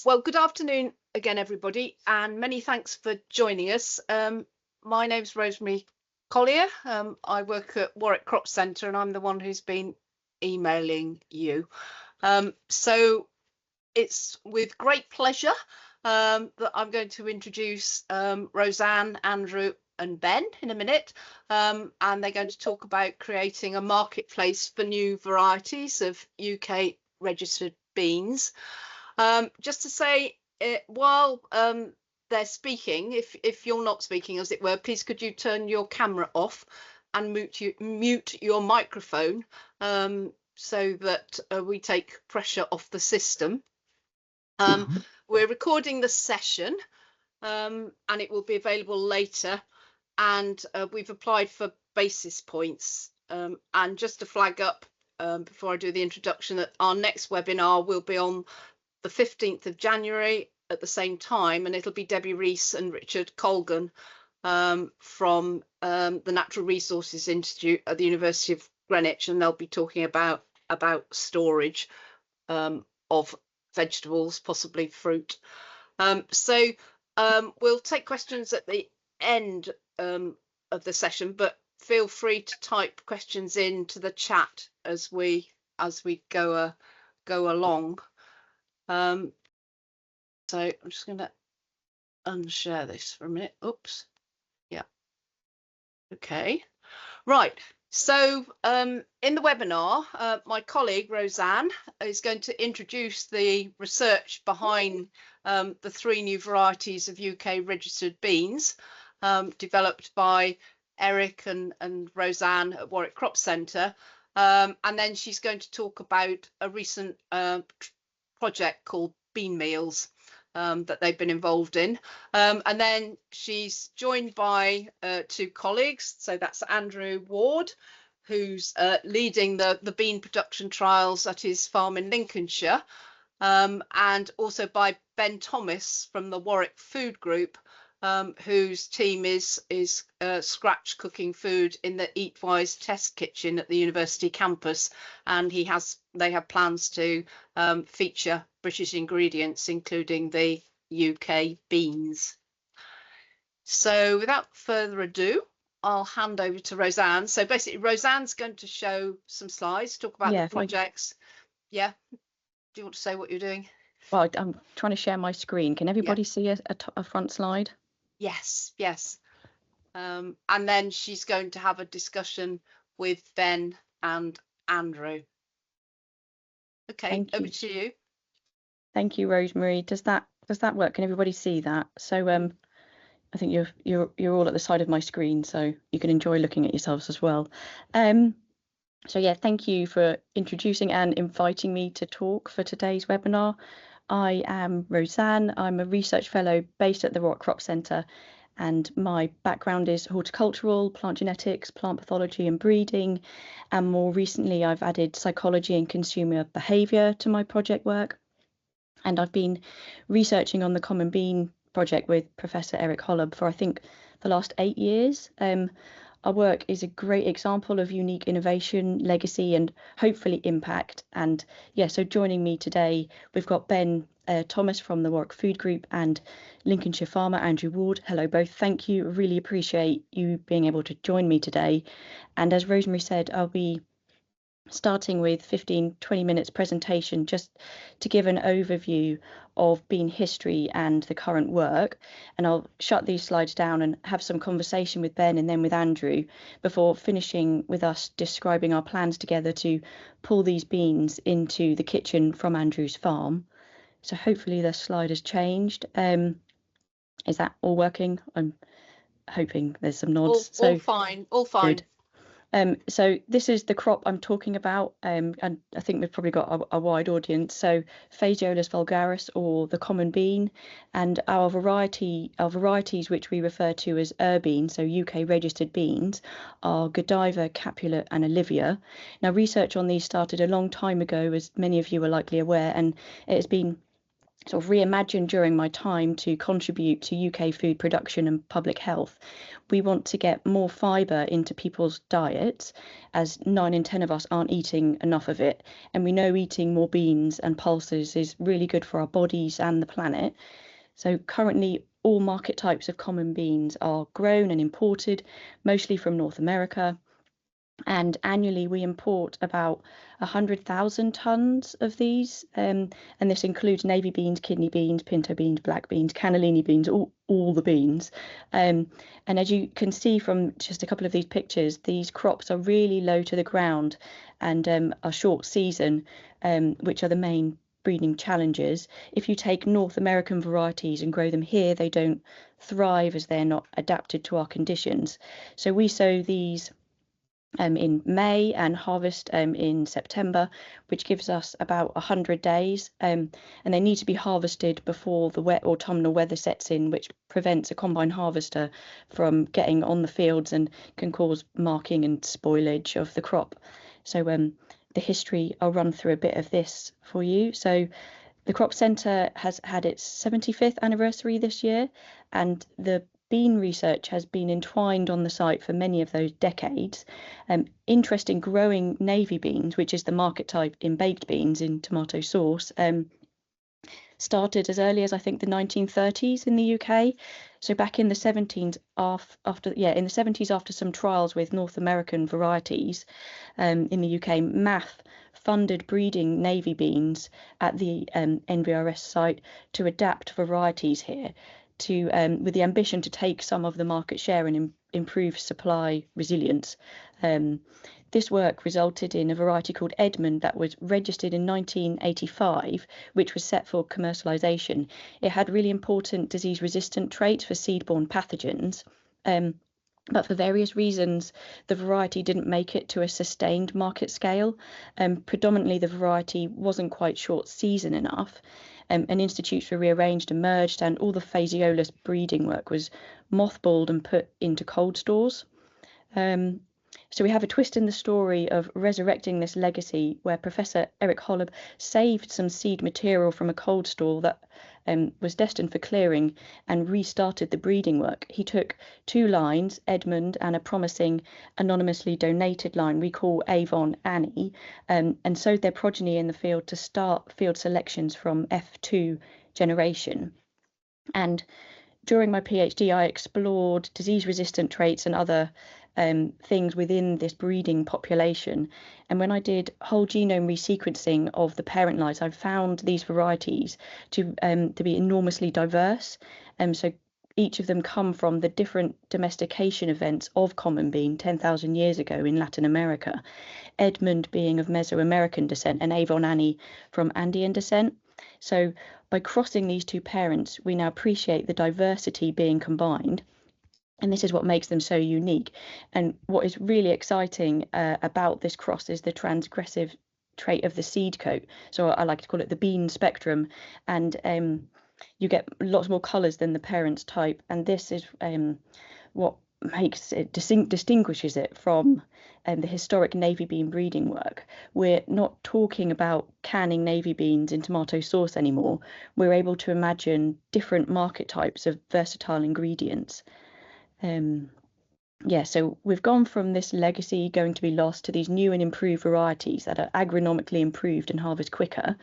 Well, good afternoon again, everybody, and many thanks for joining us. My name's Rosemary Collier. I work at Warwick Crop Centre, and I'm the one who's been emailing you. So it's with great pleasure that I'm going to introduce Roseanne, Andrew and Ben in a minute, and they're going to talk about creating a marketplace for new varieties of UK registered beans. Just to say, while they're speaking, if you're not speaking, as it were, please could you turn your camera off and mute your microphone so that we take pressure off the system. We're recording the session and it will be available later, and we've applied for basis points. And just to flag up before I do the introduction, that our next webinar will be on the 15th of January at the same time, and it'll be Debbie Rees and Richard Colgan from the Natural Resources Institute at the University of Greenwich, and they'll be talking about storage of vegetables, possibly fruit. So we'll take questions at the end of the session, but feel free to type questions into the chat as we go along. So I'm just going to unshare this for a minute. Oops. Yeah. Okay. Right. So in the webinar, my colleague Roseanne is going to introduce the research behind the 3 new varieties of UK registered beans developed by Eric and Roseanne at Warwick Crop Centre. And then she's going to talk about a recent project called BeanMeals that they've been involved in. And then she's joined by 2 colleagues. So that's Andrew Ward, who's leading the bean production trials at his farm in Lincolnshire, and also by Ben Thomas from the Warwick Food Group, whose team is scratch cooking food in the Eatwise Test Kitchen at the university campus, and they have plans to feature British ingredients, including the UK beans. So without further ado, I'll hand over to Roseanne. So basically, Roseanne's going to show some slides, talk about the projects. Yeah. Do you want to say what you're doing? Well, I'm trying to share my screen. Can everybody see a front slide? Yes, yes. And then she's going to have a discussion with Ben and Andrew. Okay, over to you. Thank you, Rosemary. Does that work? Can everybody see that? So I think you're all at the side of my screen, so you can enjoy looking at yourselves as well. So yeah, thank you for introducing and inviting me to talk for today's webinar. I am Roseanne. I'm a research fellow based at the Warwick Crop Centre, and my background is horticultural, plant genetics, plant pathology and breeding, and more recently I've added psychology and consumer behaviour to my project work. And I've been researching on the Common Bean project with Professor Eric Holub for I think the last 8 years. Our work is a great example of unique innovation, legacy and hopefully impact. And yeah, so joining me today, we've got Ben Thomas from the Warwick Food Group and Lincolnshire farmer Andrew Ward. Hello both. Thank you. Really appreciate you being able to join me today. And as Rosemary said, I'll be starting with 15-20 minutes presentation just to give an overview of bean history and the current work, and I'll shut these slides down and have some conversation with Ben and then with Andrew before finishing with us describing our plans together to pull these beans into the kitchen from Andrew's farm. So hopefully the slide has changed. Is that all working? I'm hoping there's some nods. All fine, all fine. Good. So this is the crop I'm talking about, and I think we've probably got a wide audience. So Phaseolus vulgaris, or the common bean, and our varieties, which we refer to as URBean, so UK registered beans, are Godiva, Capulet and Olivia. Now research on these started a long time ago, as many of you are likely aware, and it has been sort of reimagined during my time to contribute to UK food production and public health. We want to get more fibre into people's diets, as 9 in 10 of us aren't eating enough of it. And we know eating more beans and pulses is really good for our bodies and the planet. So currently, all market types of common beans are grown and imported, mostly from North America. And annually we import about 100,000 tonnes of these, and this includes navy beans, kidney beans, pinto beans, black beans, cannellini beans, all the beans. And as you can see from just a couple of these pictures, these crops are really low to the ground and are short season, which are the main breeding challenges. If you take North American varieties and grow them here, they don't thrive as they're not adapted to our conditions. So we sow these in May and harvest in September, which gives us about 100 days, and they need to be harvested before the wet autumnal weather sets in, which prevents a combine harvester from getting on the fields and can cause marking and spoilage of the crop. So the history, I'll run through a bit of this for you. So the Crop Centre has had its 75th anniversary this year, and the bean research has been entwined on the site for many of those decades. Interest in growing navy beans, which is the market type in baked beans in tomato sauce, started as early as I think the 1930s in the UK. So back in the 70s, after some trials with North American varieties in the UK, MAF funded breeding navy beans at the NVRS site to adapt varieties here, to with the ambition to take some of the market share and improve supply resilience. This work resulted in a variety called Edmund that was registered in 1985, which was set for commercialisation. It had really important disease-resistant traits for seed-borne pathogens, but for various reasons, the variety didn't make it to a sustained market scale. Predominantly, the variety wasn't quite short season enough, and institutes were rearranged and merged, and all the phaseolus breeding work was mothballed and put into cold stores. So we have a twist in the story of resurrecting this legacy, where Professor Eric Holub saved some seed material from a cold store that was destined for clearing and restarted the breeding work. He took 2 lines, Edmund and a promising anonymously donated line we call Avon Annie, and sowed their progeny in the field to start field selections from F2 generation. And during my PhD, I explored disease-resistant traits and other things within this breeding population. And when I did whole genome resequencing of the parent lines, I found these varieties to be enormously diverse. So each of them come from the different domestication events of common bean 10,000 years ago in Latin America. Edmund being of Mesoamerican descent and Avon Annie from Andean descent. So by crossing these 2 parents, we now appreciate the diversity being combined. And this is what makes them so unique. And what is really exciting about this cross is the transgressive trait of the seed coat. So I like to call it the bean spectrum. And you get lots more colours than the parent's type. And this is what makes it distinguishes it from the historic navy bean breeding work. We're not talking about canning navy beans in tomato sauce anymore. We're able to imagine different market types of versatile ingredients. So we've gone from this legacy going to be lost to these new and improved varieties that are agronomically improved and harvest quicker.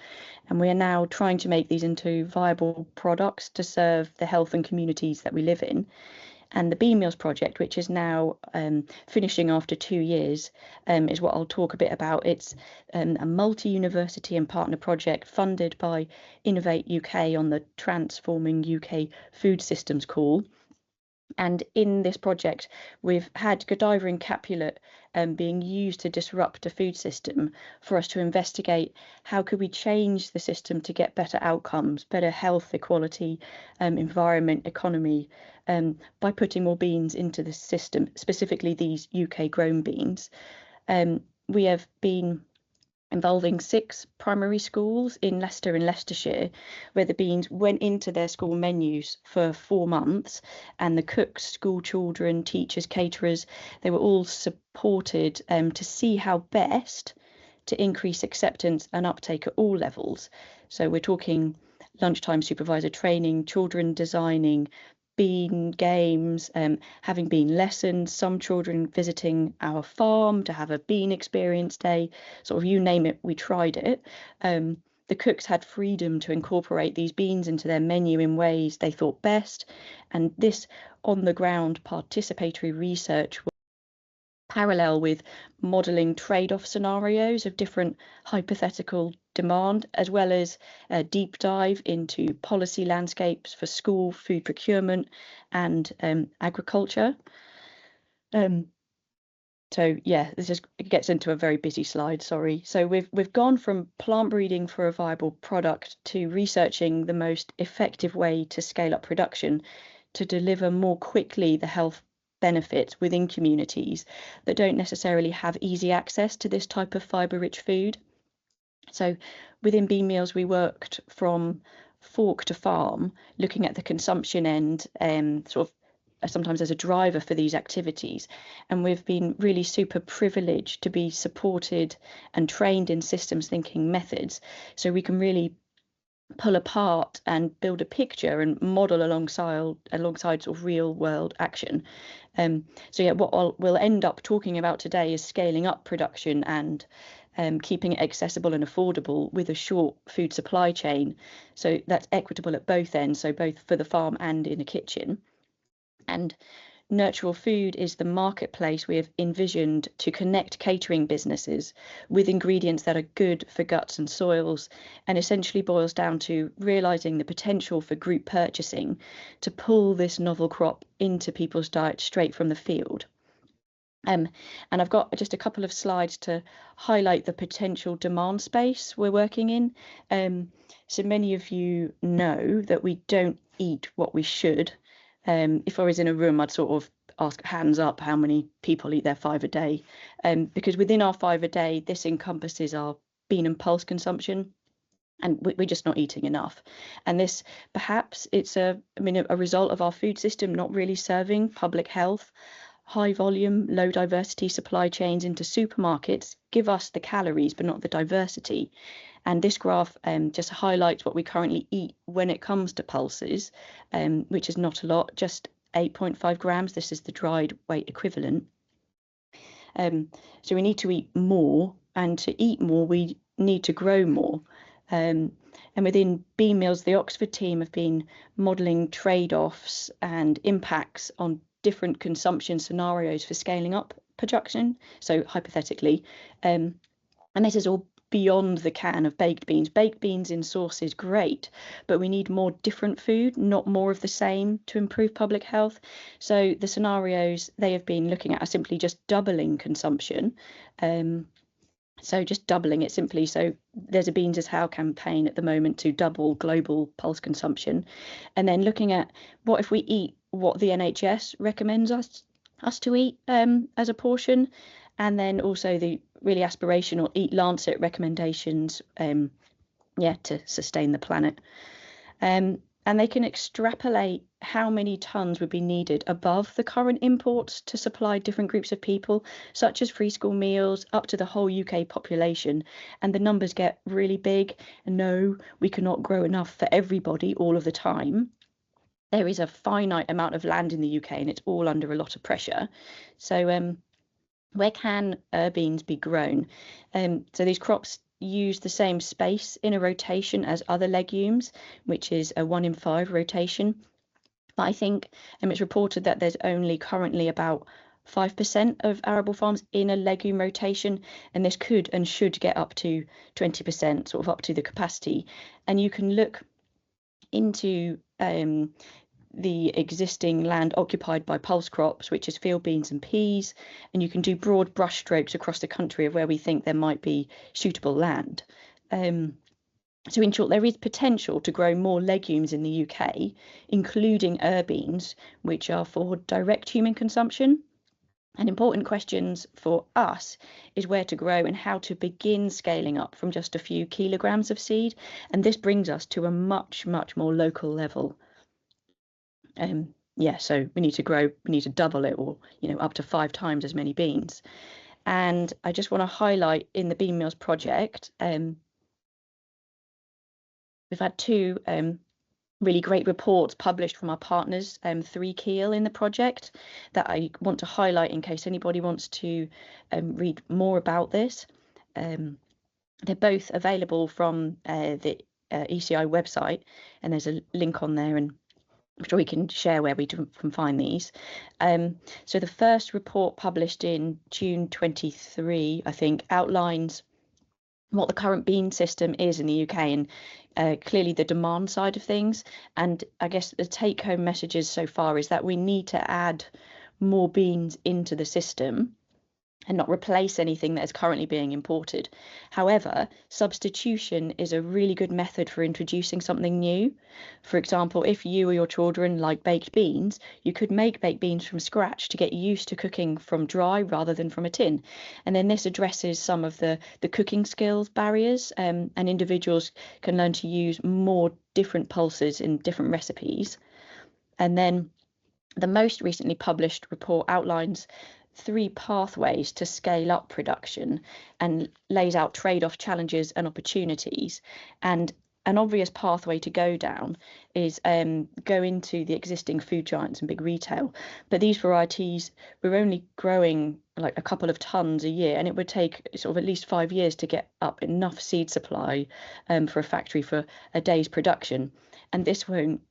And we are now trying to make these into viable products to serve the health and communities that we live in. And the BeanMeals project, which is now finishing after 2 years, is what I'll talk a bit about. It's a multi-university and partner project funded by Innovate UK on the Transforming UK Food Systems call. And in this project, we've had Godiva and Capulet being used to disrupt a food system for us to investigate how could we change the system to get better outcomes, better health, equality, environment, economy, by putting more beans into the system, specifically these UK grown beans. We have been involving 6 primary schools in Leicester and Leicestershire, where the beans went into their school menus for 4 months, and the cooks, school children, teachers, caterers, they were all supported to see how best to increase acceptance and uptake at all levels. So we're talking lunchtime supervisor training, children designing bean games, having bean lessons, some children visiting our farm to have a bean experience day, sort of you name it, we tried it. The cooks had freedom to incorporate these beans into their menu in ways they thought best, and this on-the-ground participatory research was parallel with modelling trade-off scenarios of different hypothetical demand, as well as a deep dive into policy landscapes for school food procurement and agriculture. So yeah, this just gets into a very busy slide, sorry. So we've gone from plant breeding for a viable product to researching the most effective way to scale up production to deliver more quickly the health benefits within communities that don't necessarily have easy access to this type of fibre-rich food. So within BeanMeals, we worked from fork to farm, looking at the consumption end, sort of sometimes as a driver for these activities. And we've been really super privileged to be supported and trained in systems thinking methods. So we can really pull apart and build a picture and model alongside sort of real world action. So yeah, what we'll end up talking about today is scaling up production and keeping it accessible and affordable with a short food supply chain. So that's equitable at both ends, so both for the farm and in a kitchen. And Nurtural Food is the marketplace we have envisioned to connect catering businesses with ingredients that are good for guts and soils, and essentially boils down to realising the potential for group purchasing to pull this novel crop into people's diet straight from the field. And I've got just a couple of slides to highlight the potential demand space we're working in. So many of you know that we don't eat what we should. If I was in a room, I'd sort of ask hands up how many people eat their 5 a day, because within our 5 a day, this encompasses our bean and pulse consumption, and we're just not eating enough. And this, perhaps it's a result of our food system not really serving public health. High volume, low diversity supply chains into supermarkets give us the calories, but not the diversity. And this graph just highlights what we currently eat when it comes to pulses, which is not a lot, just 8.5 grams. This is the dried weight equivalent. So we need to eat more, and to eat more, we need to grow more. And within BeanMeals, the Oxford team have been modelling trade-offs and impacts on different consumption scenarios for scaling up production. So hypothetically, and this is all beyond the can of baked beans. Baked beans in sauce is great, but we need more different food, not more of the same, to improve public health. So the scenarios they have been looking at are simply just doubling consumption. So just doubling it simply. So there's a Beans as How campaign at the moment to double global pulse consumption. And then looking at what if we eat what the NHS recommends us to eat as a portion, and then also the really aspirational Eat Lancet recommendations, to sustain the planet. And they can extrapolate how many tonnes would be needed above the current imports to supply different groups of people, such as free school meals, up to the whole UK population. And the numbers get really big. And no, we cannot grow enough for everybody all of the time. There is a finite amount of land in the UK, and it's all under a lot of pressure. So where can URBeans be grown? So these crops use the same space in a rotation as other legumes, which is a 1 in 5 rotation. But I think it's reported that there's only currently about 5% of arable farms in a legume rotation, and this could and should get up to 20%, sort of up to the capacity. And you can look into the existing land occupied by pulse crops, which is field beans and peas, and you can do broad brush strokes across the country of where we think there might be suitable land. So in short, there is potential to grow more legumes in the UK, including URBeans, which are for direct human consumption. And important questions for us is where to grow and how to begin scaling up from just a few kilograms of seed. And this brings us to a much, much more local level. So we need to double it, or up to 5 times as many beans. And I just want to highlight in the BeanMeals project, we've had two really great reports published from our partners, 3 Keel in the project, that I want to highlight in case anybody wants to read more about this. They're both available from the ECI website, and there's a link on there, and I'm sure we can share where we can find these. So the first report, published in June 23, I think, outlines what the current bean system is in the UK, and clearly the demand side of things. And I guess the take-home messages so far is that we need to add more beans into the system and not replace anything that is currently being imported. However, substitution is a really good method for introducing something new. For example, if you or your children like baked beans, you could make baked beans from scratch to get used to cooking from dry rather than from a tin. And then this addresses some of the cooking skills barriers, and individuals can learn to use more different pulses in different recipes. And then the most recently published report outlines 3 pathways to scale up production and lays out trade-off challenges and opportunities. And an obvious pathway to go down is go into the existing food giants and big retail. But these varieties, we're only growing like a couple of tons a year, and it would take sort of at least 5 years to get up enough seed supply for a factory for a day's production. And this won't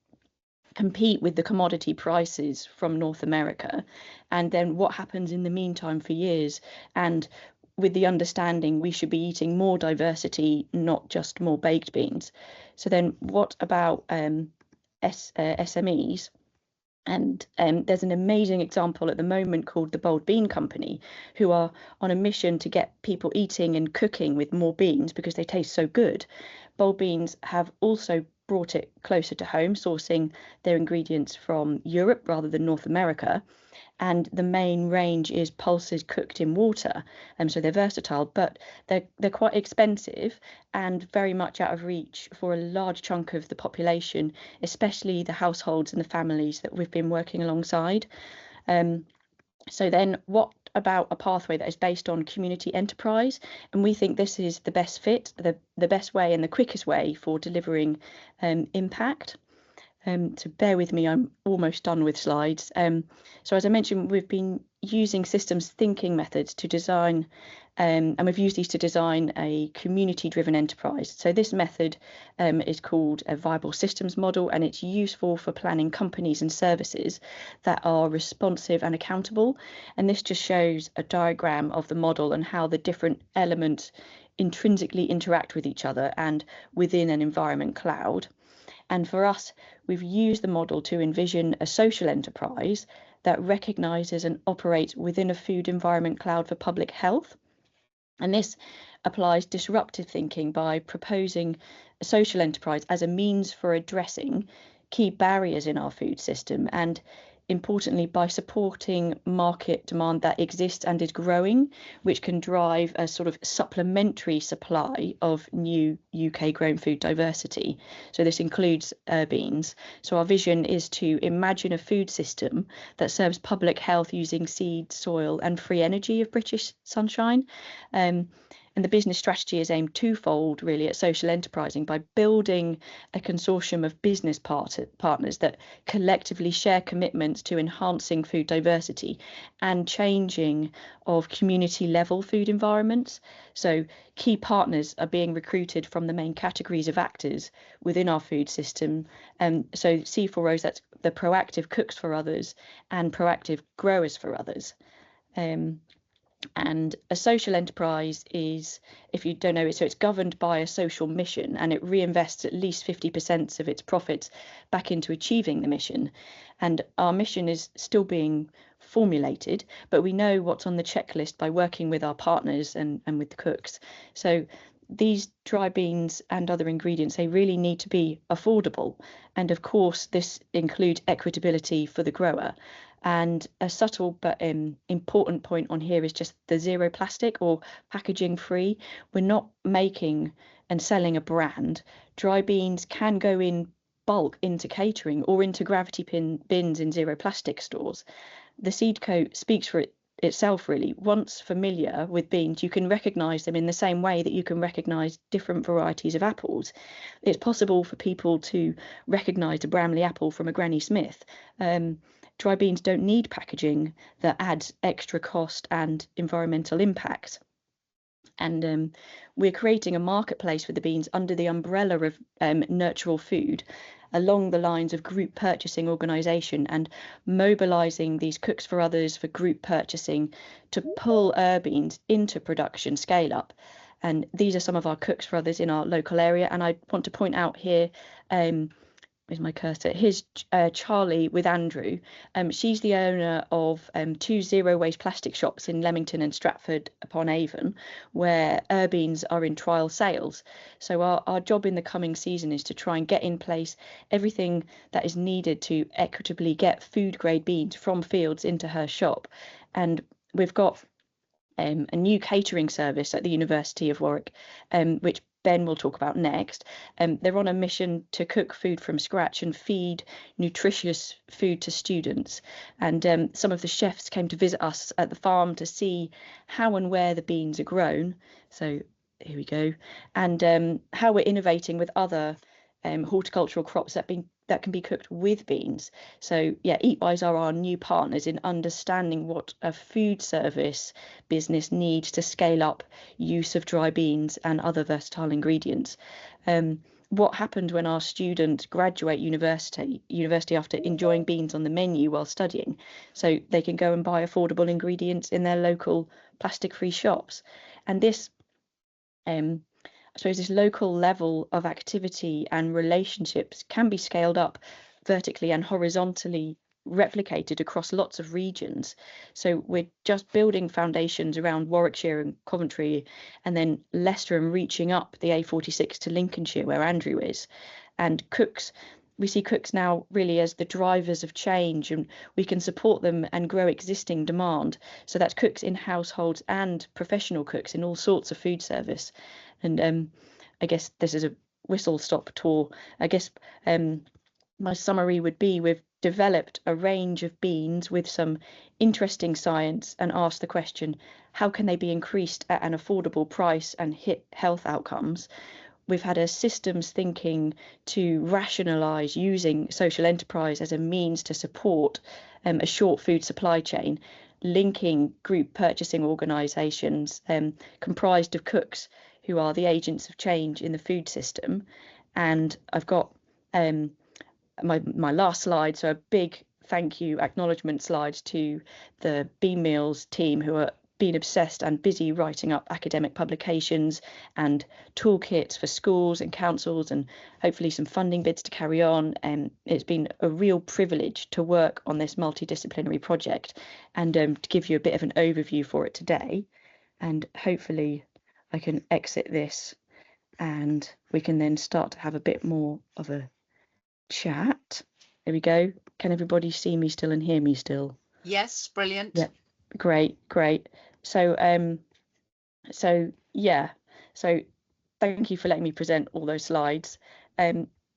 compete with the commodity prices from North America. And then what happens in the meantime for years, and with the understanding we should be eating more diversity, not just more baked beans. So then what about SMEs? And there's an amazing example at the moment called the Bold Bean Company, who are on a mission to get people eating and cooking with more beans because they taste so good. Bold Beans have also brought it closer to home, sourcing their ingredients from Europe rather than North America. And the main range is pulses cooked in water, so they're versatile, but they're quite expensive and very much out of reach for a large chunk of the population, especially the households and the families that we've been working alongside. So then what about a pathway that is based on community enterprise? And we think this is the best fit, the best way and the quickest way for delivering impact. So bear with me, I'm almost done with slides. So as I mentioned, we've been using systems thinking methods to design, and we've used these to design a community-driven enterprise. So this method is called a viable systems model, and it's useful for planning companies and services that are responsive and accountable. And this just shows a diagram of the model and how the different elements intrinsically interact with each other and within an environment cloud. And for us, we've used the model to envision a social enterprise that recognises and operates within a food environment cloud for public health. And this applies disruptive thinking by proposing a social enterprise as a means for addressing key barriers in our food system, and importantly by supporting market demand that exists and is growing, which can drive a sort of supplementary supply of new UK grown food diversity. So this includes URBeans. So our vision is to imagine a food system that serves public health using seed, soil and free energy of British sunshine. And the business strategy is aimed twofold, really, at social enterprising by building a consortium of business partners that collectively share commitments to enhancing food diversity and changing of community level food environments. So key partners are being recruited from the main categories of actors within our food system. So C4Os, that's the proactive cooks for others and proactive growers for others. And a social enterprise is, if you don't know it, so it's governed by a social mission, and it reinvests at least 50% of its profits back into achieving the mission. And our mission is still being formulated, but we know what's on the checklist by working with our partners and with the cooks. So these dry beans and other ingredients, they really need to be affordable. And of course, this includes equitability for the grower. And a subtle but important point on here is just the zero plastic or packaging free. We're not making and selling a brand. Dry beans can go in bulk into catering or into gravity bins in zero plastic stores. The seed coat speaks for itself, really. Once familiar with beans, you can recognise them in the same way that you can recognise different varieties of apples. It's possible for people to recognise a Bramley apple from a Granny Smith. Dry beans don't need packaging that adds extra cost and environmental impact. And we're creating a marketplace for the beans under the umbrella of Nurtural Food, along the lines of group purchasing organisation, and mobilising these cooks for others for group purchasing to pull URBeans into production scale up. And these are some of our cooks for others in our local area. And I want to point out here, is my cursor? Here's Charlie with Andrew. She's the owner of 2 zero waste plastic shops in Leamington and Stratford upon Avon, where URBeans are in trial sales. So our job in the coming season is to try and get in place everything that is needed to equitably get food grade beans from fields into her shop. And we've got a new catering service at the University of Warwick, which Ben will talk about next. They're on a mission to cook food from scratch and feed nutritious food to students. And some of the chefs came to visit us at the farm to see how and where the beans are grown. So here we go. And how we're innovating with other horticultural crops that can be cooked with beans. So yeah, Eatwise are our new partners in understanding what a food service business needs to scale up use of dry beans and other versatile ingredients. What happened when our students graduate university after enjoying beans on the menu while studying, so they can go and buy affordable ingredients in their local plastic-free shops. And this I suppose this local level of activity and relationships can be scaled up vertically and horizontally, replicated across lots of regions. So we're just building foundations around Warwickshire and Coventry, and then Leicester, and reaching up the A46 to Lincolnshire, where Andrew is. And cooks, we see cooks now really as the drivers of change, and we can support them and grow existing demand. So that's cooks in households and professional cooks in all sorts of food service. And I guess this is a whistle-stop tour. I guess my summary would be we've developed a range of beans with some interesting science and asked the question, how can they be increased at an affordable price and hit health outcomes? We've had a systems thinking to rationalise using social enterprise as a means to support a short food supply chain, linking group purchasing organisations comprised of cooks who are the agents of change in the food system. And I've got my last slide, so a big thank you acknowledgement slide to the BeanMeals team, who are being obsessed and busy writing up academic publications and toolkits for schools and councils, and hopefully some funding bids to carry on. And it's been a real privilege to work on this multidisciplinary project, and to give you a bit of an overview for it today. And hopefully I can exit this and we can then start to have a bit more of a chat. There we go. Can everybody see me still and hear me still? Yes, brilliant. Yeah, great. So yeah, so thank you for letting me present all those slides.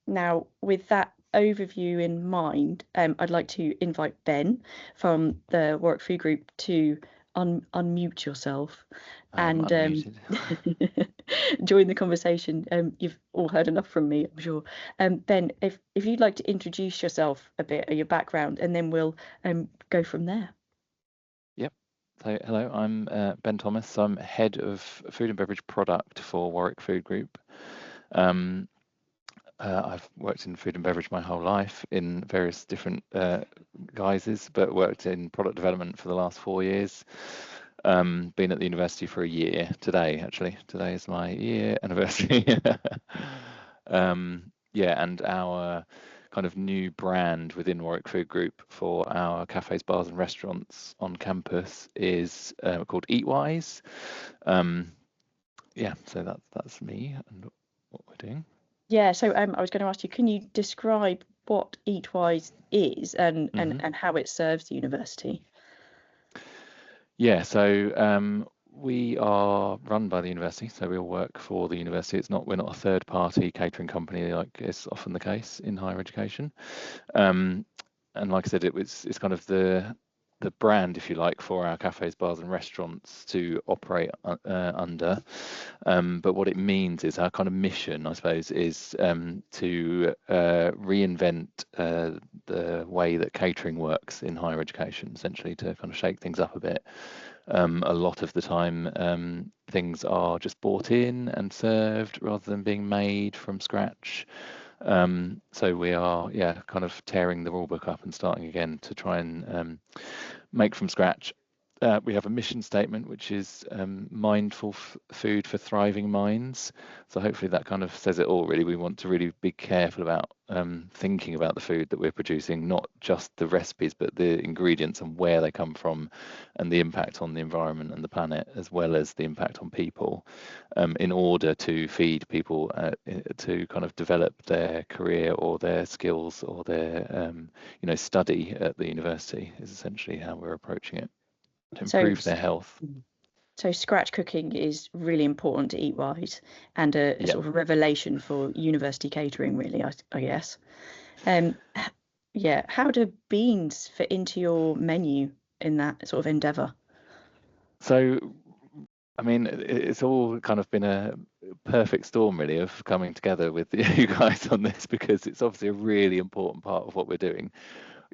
Now, with that overview in mind, I'd like to invite Ben from the Warwick Food Group to unmute yourself and join the conversation. You've all heard enough from me, I'm sure. Ben, if you'd like to introduce yourself a bit, or your background, and then we'll go from there. Yep. So hello, I'm Ben Thomas. I'm head of food and beverage product for Warwick Food Group. I've worked in food and beverage my whole life in various different guises, but worked in product development for the last 4 years. Been at the university for a year today, actually. Today is my year anniversary. Yeah, and our kind of new brand within Warwick Food Group for our cafes, bars and restaurants on campus is called Eatwise. Yeah, so that's me and what we're doing. Yeah, so I was going to ask you, can you describe what Eatwise is and how it serves the university? Yeah, so we are run by the university, so we all work for the university. We're not a third-party catering company like is often the case in higher education. And like I said, it's kind of the the brand, if you like, for our cafes, bars and restaurants to operate under. But what it means is our kind of mission, I suppose, is to reinvent the way that catering works in higher education, essentially to kind of shake things up a bit. A lot of the time things are just bought in and served rather than being made from scratch. So we are, kind of tearing the rule book up and starting again to try and make from scratch. We have a mission statement, which is mindful food for thriving minds. So hopefully that kind of says it all, really. We want to really be careful about thinking about the food that we're producing, not just the recipes, but the ingredients and where they come from and the impact on the environment and the planet, as well as the impact on people, in order to feed people to kind of develop their career or their skills or their study at the university is essentially how we're approaching it, to improve their health. So scratch cooking is really important to Eatwise, and a sort of a revelation for university catering, really, I guess. How do beans fit into your menu in that sort of endeavour? So, I mean, it's all kind of been a perfect storm, really, of coming together with you guys on this, because it's obviously a really important part of what we're doing.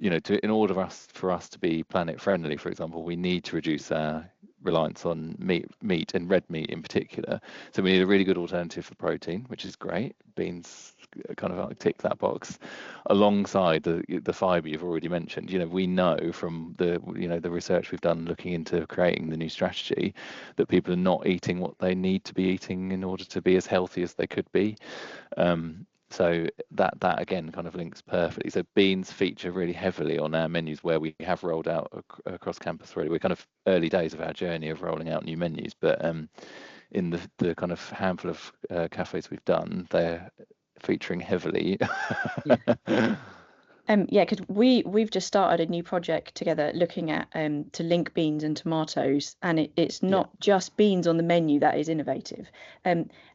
In order for us to be planet friendly, for example, we need to reduce our reliance on meat and red meat in particular. So we need a really good alternative for protein, which is great. Beans kind of tick that box, alongside the fibre you've already mentioned. We know from the research we've done looking into creating the new strategy that people are not eating what they need to be eating in order to be as healthy as they could be. So that again kind of links perfectly. So beans feature really heavily on our menus where we have rolled out across campus. Really, we're kind of early days of our journey of rolling out new menus, but in the kind of handful of cafes we've done, they're featuring heavily. Because we've just started a new project together looking at to link beans and tomatoes, and it's not just beans on the menu that is innovative.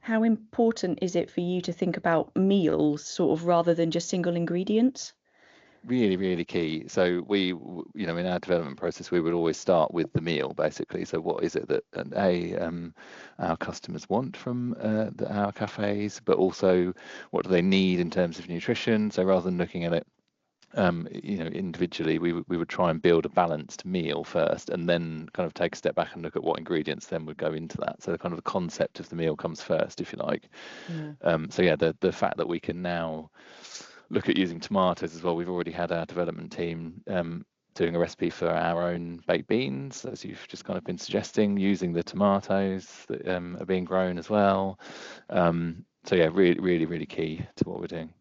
How important is it for you to think about meals sort of rather than just single ingredients? Really, really key. So we, in our development process, we would always start with the meal, basically. So what is it that our customers want from our cafes, but also what do they need in terms of nutrition? So rather than looking at it individually, we would try and build a balanced meal first, and then kind of take a step back and look at what ingredients then would go into that. So the kind of the concept of the meal comes first, if you like. The fact that we can now look at using tomatoes as well. We've already had our development team doing a recipe for our own baked beans, as you've just kind of been suggesting, using the tomatoes that are being grown as well. Really, really, really key to what we're doing.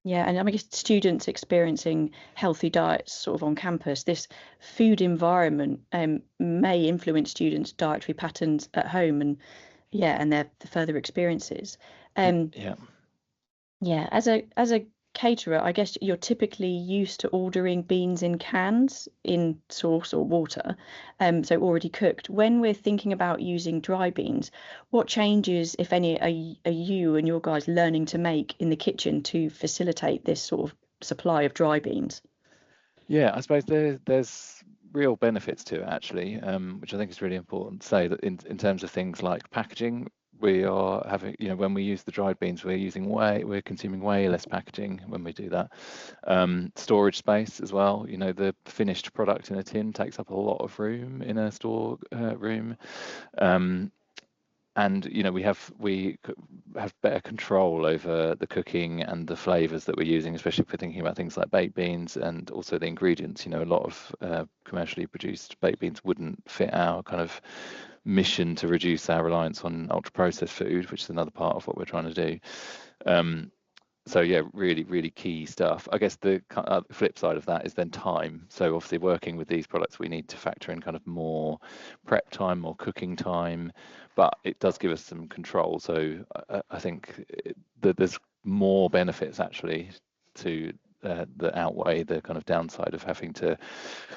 Yeah, and I guess students experiencing healthy diets sort of on campus, this food environment may influence students' dietary patterns at home and their further experiences. As a caterer, I guess you're typically used to ordering beans in cans in sauce or water, so already cooked. When we're thinking about using dry beans, what changes, if any, are you and your guys learning to make in the kitchen to facilitate this sort of supply of dry beans? Yeah, I suppose there's real benefits to it, actually, which I think is really important to say, that in terms of things like packaging, we are having, when we use the dried beans, we're consuming way less packaging when we do that. Storage space as well, the finished product in a tin takes up a lot of room in a store room. And we have better control over the cooking and the flavors that we're using, especially if we're thinking about things like baked beans and also the ingredients. A lot of commercially produced baked beans wouldn't fit our kind of mission to reduce our reliance on ultra processed food, which is another part of what we're trying to do. Really, really key stuff. I guess the flip side of that is then time. So obviously working with these products, we need to factor in kind of more prep time, more cooking time, but it does give us some control. So I think that there's more benefits actually to that outweigh the kind of downside of having to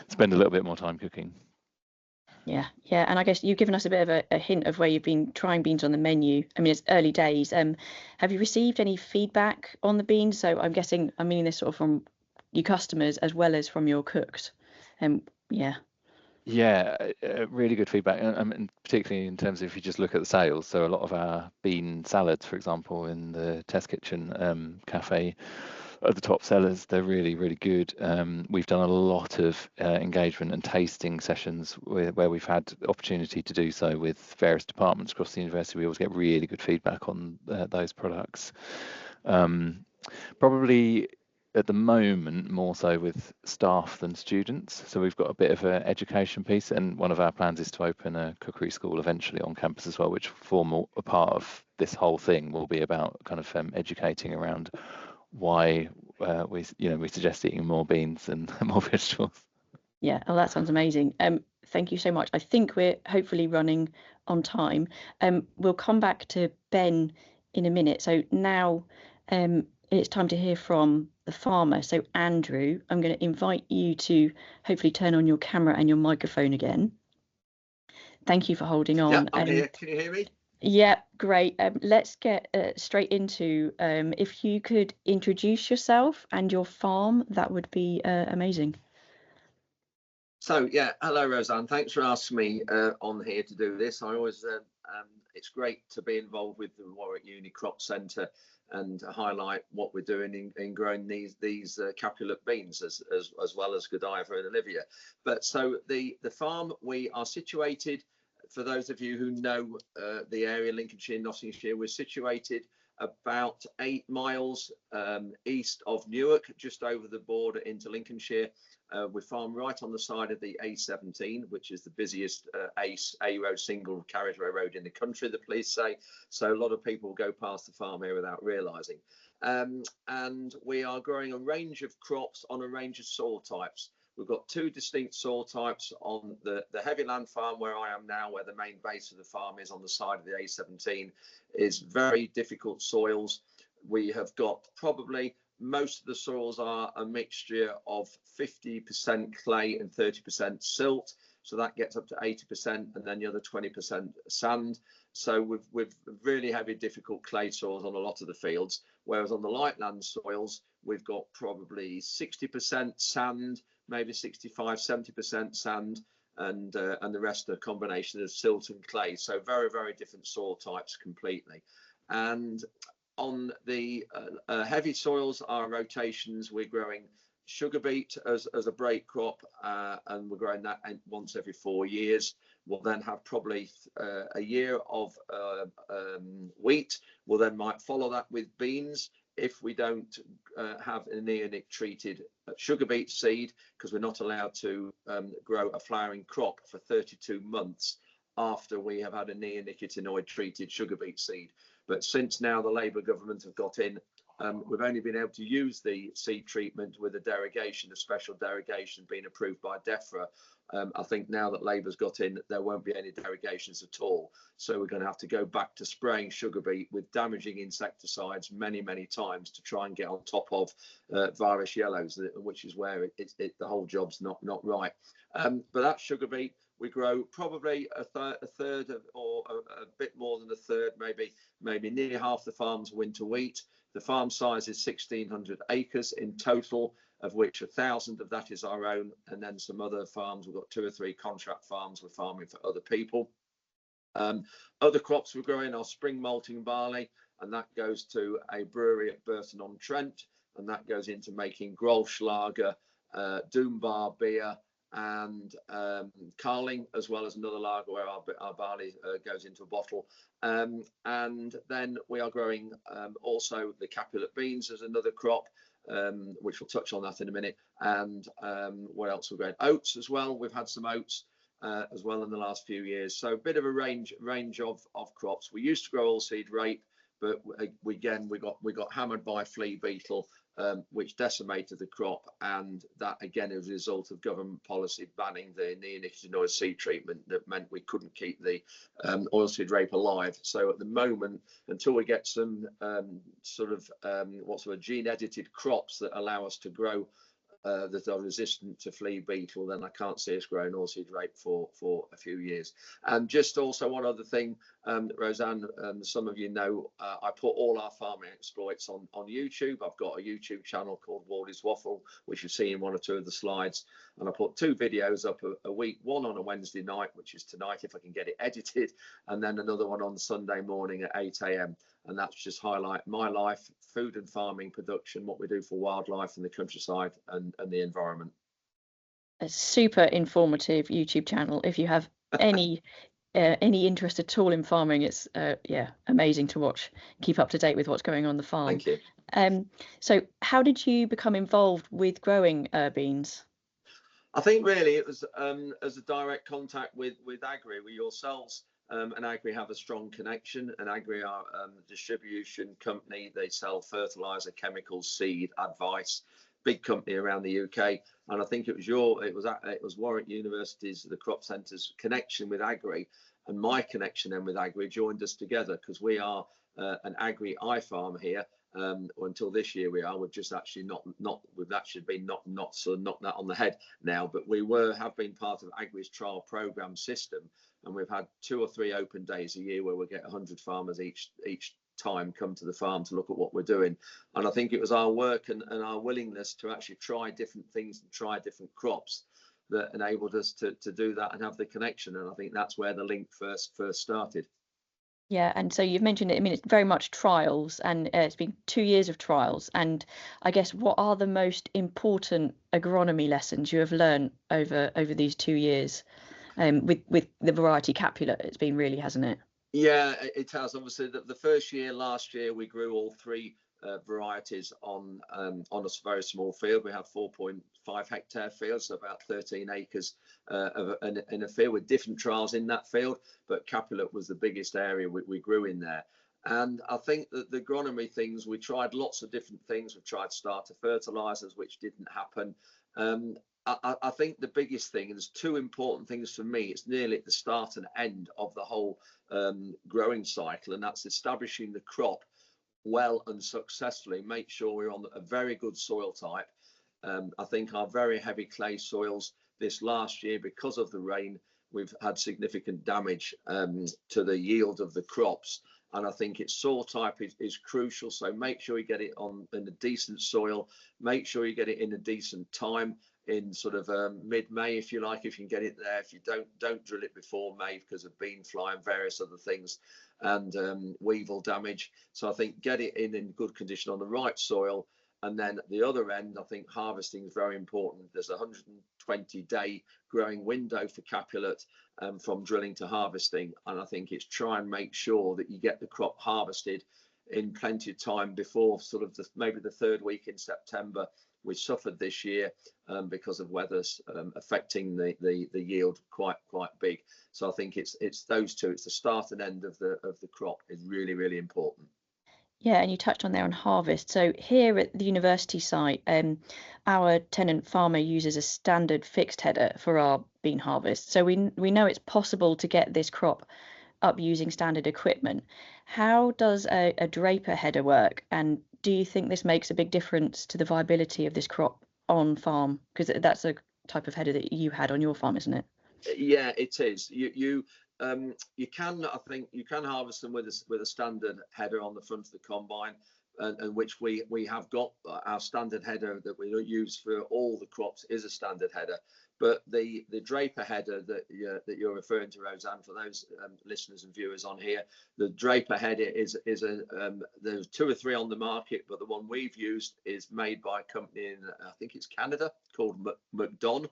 spend a little bit more time cooking. Yeah, and I guess you've given us a bit of a hint of where you've been trying beans on the menu. I mean, it's early days. Have you received any feedback on the beans? So I'm guessing, I mean this sort of from your customers as well as from your cooks. Yeah, really good feedback, and particularly in terms of if you just look at the sales. So a lot of our bean salads, for example, in the Test Kitchen cafe, are the top sellers. They're really, really good. We've done a lot of engagement and tasting sessions where we've had the opportunity to do so with various departments across the university. We always get really good feedback on those products. Probably at the moment more so with staff than students, so we've got a bit of an education piece, and one of our plans is to open a cookery school eventually on campus as well, which form a part of this whole thing. Will be about kind of educating around why we suggest eating more beans and more vegetables. Yeah, oh, that sounds amazing. Thank you so much. I think we're hopefully running on time. We'll come back to Ben in a minute. So now it's time to hear from the farmer. So Andrew, I'm going to invite you to hopefully turn on your camera and your microphone again. Thank you for holding on. Yeah, I'm here. Can you hear me? Yeah, great. Let's get straight into if you could introduce yourself and your farm, that would be amazing. So yeah, hello Roseanne. Thanks for asking me on here to do this. I always it's great to be involved with the Warwick Crop Centre and highlight what we're doing in growing these capulet beans as well as Godiva and Olivia. But so the farm, we are situated, for those of you who know the area, Lincolnshire, Nottinghamshire, we're situated about 8 miles east of Newark, just over the border into Lincolnshire. We farm right on the side of the A17, which is the busiest A road, single carriageway road in the country, the police say. So a lot of people go past the farm here without realising. And we are growing a range of crops on a range of soil types. We've got 2 distinct soil types on the heavy land farm where I am now, where the main base of the farm is on the side of the A17, is very difficult soils. We have got probably most of the soils are a mixture of 50% clay and 30% silt. So that gets up to 80%, and then the other 20% sand. So we've really heavy, difficult clay soils on a lot of the fields. Whereas on the light land soils, we've got probably 60% sand, maybe 65, 70% sand, and the rest are a combination of silt and clay. So very, very different soil types completely. And on the heavy soils, our rotations, we're growing sugar beet as a break crop, and we're growing that once every 4 years. We'll then have probably a year of wheat. We'll then might follow that with beans if we don't have a neonic treated sugar beet seed, because we're not allowed to grow a flowering crop for 32 months after we have had a neonicotinoid treated sugar beet seed. But since now the Labour government have got in, we've only been able to use the seed treatment with a derogation, a special derogation being approved by DEFRA. I think now that Labour's got in, there won't be any derogations at all. So we're going to have to go back to spraying sugar beet with damaging insecticides many, many times to try and get on top of virus yellows, which is where the whole job's not right. But that sugar beet, we grow probably a third of, or a bit more than a third, maybe nearly half the farm's winter wheat. The farm size is 1,600 acres in total, of which 1,000 of that is our own, and then some other farms. We've got 2 or 3 contract farms we're farming for other people. Other crops we're growing are spring malting barley, and that goes to a brewery at Burton-on-Trent, and that goes into making Grolschlager, Doombar beer, and Carling, as well as another lager where our barley goes into a bottle. And then we are growing also the capulet beans as another crop, which we'll touch on that in a minute. And what else we're growing? Oats as well. We've had some oats as well in the last few years. So a bit of a range of crops. We used to grow oilseed rape, but we got hammered by flea beetle, which decimated the crop, and that again is a result of government policy banning the neonicotinoid seed treatment. That meant we couldn't keep the oilseed rape alive. So at the moment, until we get some gene edited crops that allow us to grow that are resistant to flea beetle, then I can't see us growing oilseed rape for a few years. And just also one other thing, Roseanne, some of you know, I put all our farming exploits on YouTube. I've got a YouTube channel called Wardys Waffle, which you see in one or two of the slides. And I put 2 videos up a week, one on a Wednesday night, which is tonight if I can get it edited, and then another one on Sunday morning at 8 a.m. And that's just highlight my life, food and farming production, what we do for wildlife in the countryside and the environment. A super informative YouTube channel. If you have any interest at all in farming, it's yeah, amazing to watch. Keep up to date with what's going on the farm. Thank you. So how did you become involved with growing beans? I think really it was as a direct contact with Agri. We yourselves and Agri have a strong connection, and Agri are a distribution company. They sell fertilizer, chemicals, seed, advice. Big company around the UK, and I think it was Warwick University's, the Crop Centre's connection with Agri, and my connection then with Agri joined us together, because we are an Agri farm here. Until this year we've just actually we've actually been knocked that on the head now, but we have been part of Agri's trial program system, and we've had 2 or 3 open days a year where we get 100 farmers each time come to the farm to look at what we're doing. And I think it was our work and our willingness to actually try different things and try different crops that enabled us to do that and have the connection. And I think that's where the link first started. Yeah, and so you've mentioned it. I mean, it's very much trials, and it's been 2 years of trials. And I guess, what are the most important agronomy lessons you have learned over these 2 years with the variety Capulet? It's been really, hasn't it? Yeah, it has. Obviously, the first year, last year, we grew all 3 varieties on a very small field. We have 4.5 hectare field, so about 13 acres in a field with different trials in that field. But Capulet was the biggest area we grew in there. And I think that the agronomy things, we tried lots of different things. We tried starter fertilizers, which didn't happen. I think the biggest thing, and there's 2 important things for me, it's nearly at the start and end of the whole growing cycle, and that's establishing the crop well and successfully. Make sure we're on a very good soil type. I think our very heavy clay soils this last year, because of the rain, we've had significant damage to the yield of the crops. And I think its soil type is crucial. So make sure you get it in a decent soil. Make sure you get it in a decent time, in sort of mid-May, if you like, if you can get it there. If you don't drill it before May because of bean fly and various other things, and weevil damage. So I think get it in good condition on the right soil. And then at the other end, I think harvesting is very important. There's a 120-day growing window for Capulet from drilling to harvesting. And I think it's try and make sure that you get the crop harvested in plenty of time before sort of maybe the 3rd week in September. We suffered this year because of weather's affecting the yield quite big. So I think it's those 2. It's the start and end of the crop is really, really important. Yeah, and you touched on there on harvest. So here at the university site, our tenant farmer uses a standard fixed header for our bean harvest. So we know it's possible to get this crop up using standard equipment. How does a draper header work, and do you think this makes a big difference to the viability of this crop on farm? Because that's a type of header that you had on your farm, isn't it? Yeah, it is. You can, I think you can harvest them with a standard header on the front of the combine, and which we have got. Our standard header that we use for all the crops is a standard header. But the draper header that you're referring to, Roseanne, for those listeners and viewers on here, the draper header is there's 2 or 3 on the market, but the one we've used is made by a company in, I think it's Canada, called McDon,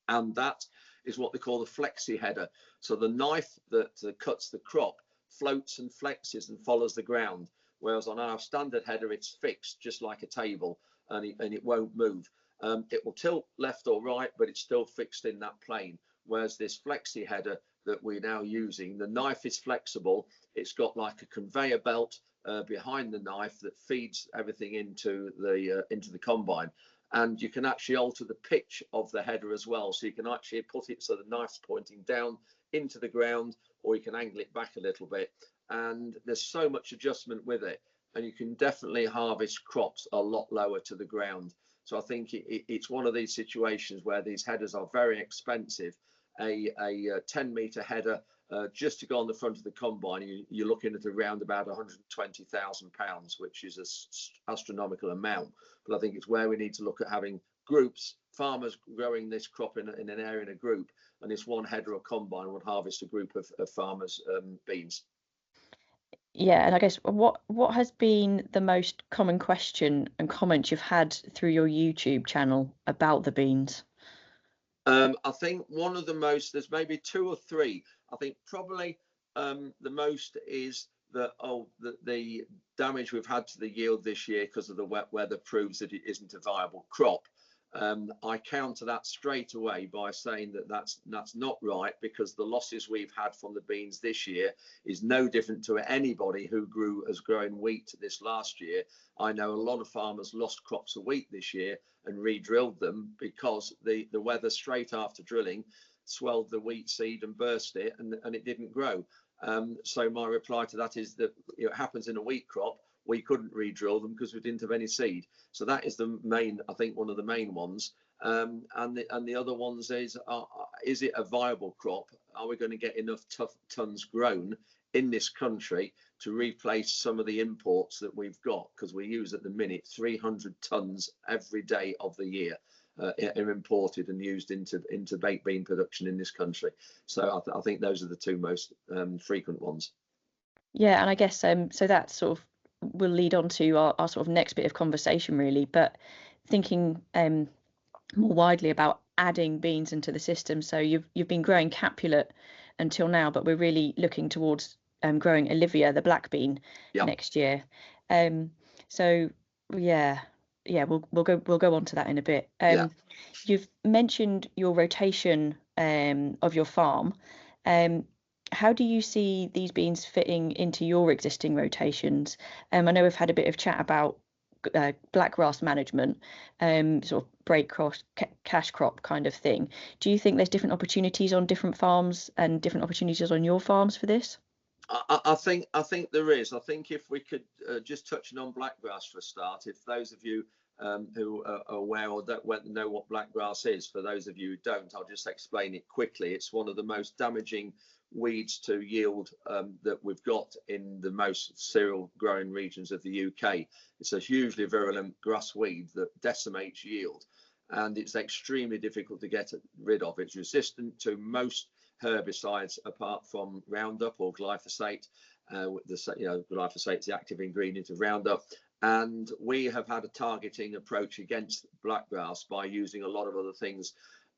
and that is what they call the flexi header. So the knife that cuts the crop floats and flexes and follows the ground, whereas on our standard header it's fixed just like a table, and it won't move. It will tilt left or right, but it's still fixed in that plane. Whereas this flexi header that we're now using, the knife is flexible. It's got like a conveyor belt behind the knife that feeds everything into the combine. And you can actually alter the pitch of the header as well. So you can actually put it so the knife's pointing down into the ground, or you can angle it back a little bit. And there's so much adjustment with it. And you can definitely harvest crops a lot lower to the ground. So I think it's one of these situations where these headers are very expensive. A 10-metre header just to go on the front of the combine, you're looking at around about £120,000, which is an astronomical amount. But I think it's where we need to look at having groups, farmers growing this crop in an area in a group, and this one header or combine would harvest a group of farmers' beans. Yeah, and I guess what has been the most common question and comment you've had through your YouTube channel about the beans? I think one of the most, there's maybe two or three. I think probably the most is that the damage we've had to the yield this year because of the wet weather proves that it isn't a viable crop. I counter that straight away by saying that that's not right, because the losses we've had from the beans this year is no different to anybody who has grown wheat this last year. I know a lot of farmers lost crops of wheat this year and re-drilled them because the weather straight after drilling swelled the wheat seed and burst it, and it didn't grow. So my reply to that is that it happens in a wheat crop. We couldn't re-drill them because we didn't have any seed. So that is the main, I think, one of the main ones. And the other ones is it a viable crop? Are we going to get enough tons grown in this country to replace some of the imports that we've got? Because we use at the minute 300 tons every day of the year are imported and used into baked bean production in this country. So I think those are the two most frequent ones. Yeah, and I guess so that sort of will lead on to our sort of next bit of conversation, really. But thinking more widely about adding beans into the system. So you've been growing Capulet until now, but we're really looking towards growing Olivia, the black bean, next year. So yeah, we'll go on to that in a bit. You've mentioned your rotation of your farm. How do you see these beans fitting into your existing rotations? I know we've had a bit of chat about blackgrass management, sort of break crop, cash crop kind of thing. Do you think there's different opportunities on different farms and different opportunities on your farms for this? I think there is. I think if we could just touching on blackgrass for a start, if those of you who are aware or don't know what blackgrass is, for those of you who don't, I'll just explain it quickly. It's one of the most damaging weeds to yield that we've got in the most cereal growing regions of the UK. It's a hugely virulent grass weed that decimates yield, and it's extremely difficult to get rid of. It's resistant to most herbicides apart from Roundup or glyphosate. Glyphosate is the active ingredient of Roundup, and we have had a targeting approach against blackgrass by using a lot of other things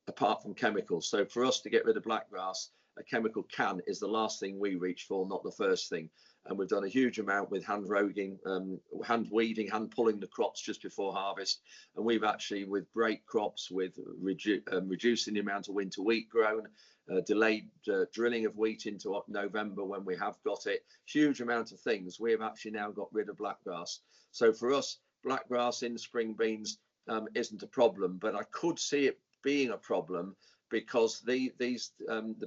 apart from chemicals. So for us to get rid of blackgrass, a chemical can is the last thing we reach for, not the first thing. And we've done a huge amount with hand roguing, hand weeding, hand pulling the crops just before harvest. And we've actually, with break crops, with reducing the amount of winter wheat grown, delayed drilling of wheat into November when we have got it, huge amount of things, we have actually now got rid of blackgrass. So for us, blackgrass in spring beans isn't a problem, but I could see it being a problem because the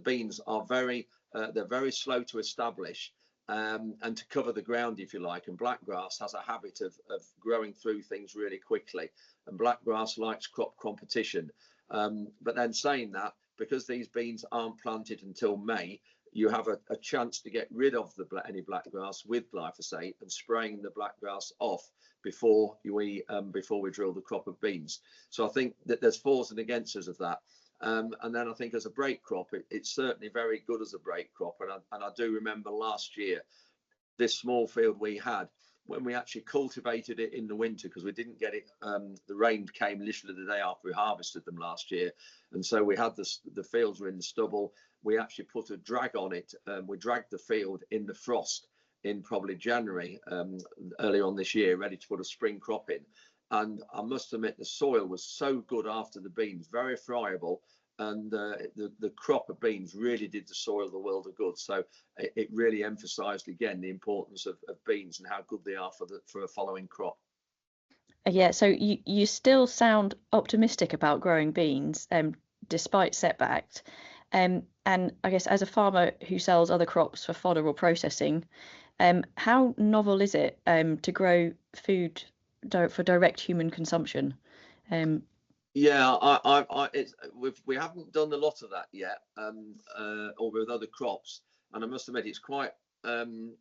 beans are they're very slow to establish and to cover the ground, if you like, and blackgrass has a habit of growing through things really quickly, and blackgrass likes crop competition. But then saying that, because these beans aren't planted until May, you have a chance to get rid of any blackgrass with glyphosate and spraying the blackgrass off before we drill the crop of beans. So I think that there's fors and againsts of that. And then I think as a break crop, it's certainly very good as a break crop. And I do remember last year, this small field we had, when we actually cultivated it in the winter, because we didn't get it, the rain came literally the day after we harvested them last year. And so we had the fields were in the stubble. We actually put a drag on it. We dragged the field in the frost in probably January, early on this year, ready to put a spring crop in. And I must admit, the soil was so good after the beans, very friable, and the crop of beans really did the soil the world of good. So it really emphasised again the importance of beans and how good they are for a following crop. Yeah, so you still sound optimistic about growing beans, despite setbacks. And I guess as a farmer who sells other crops for fodder or processing, how novel is it to grow food for direct human consumption? Yeah, we haven't done a lot of that yet, or with other crops. and I must admit it's quite